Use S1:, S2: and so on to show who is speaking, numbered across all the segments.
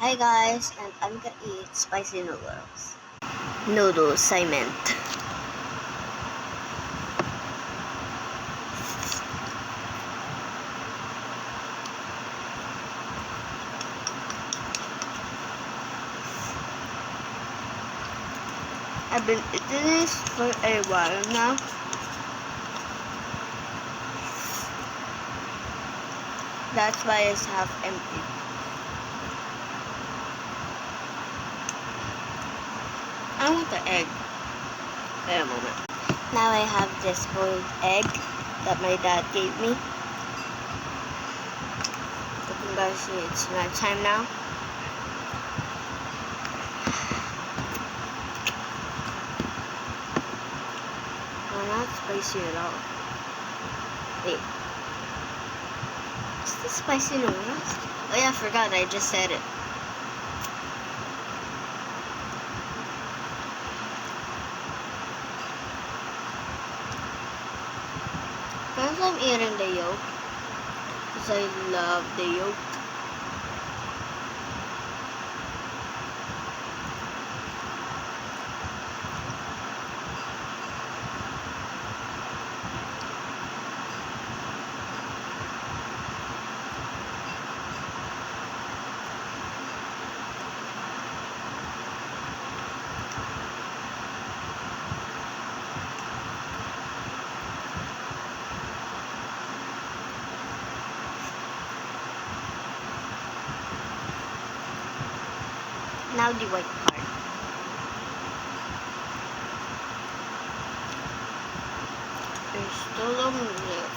S1: Hi guys, and I'm gonna eat spicy noodles. Noodles, I meant. I've been eating this for a while now. That's why it's half empty. I want the egg. Wait a moment. Now I have this boiled egg that my dad gave me. So you can guys see it's night time now. Not spicy at all. Wait. Is this spicy noodles? Oh yeah, I forgot, I just said it. First I'm eating the yolk, because I love the yolk. Now the white part. There's still a minute.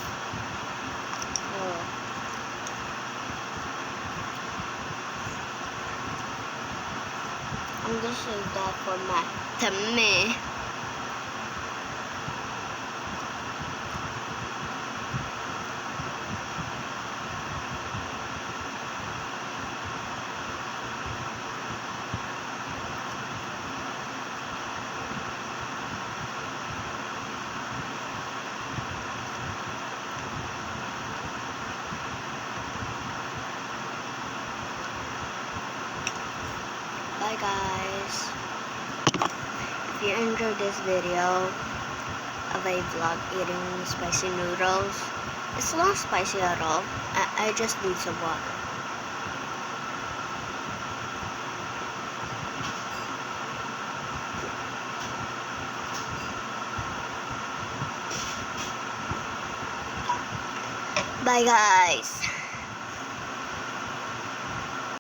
S1: I'm gonna save that for my tummy. Bye guys. If you enjoyed this video of a vlog eating spicy noodles, it's not spicy at all. I just need some water. Bye guys.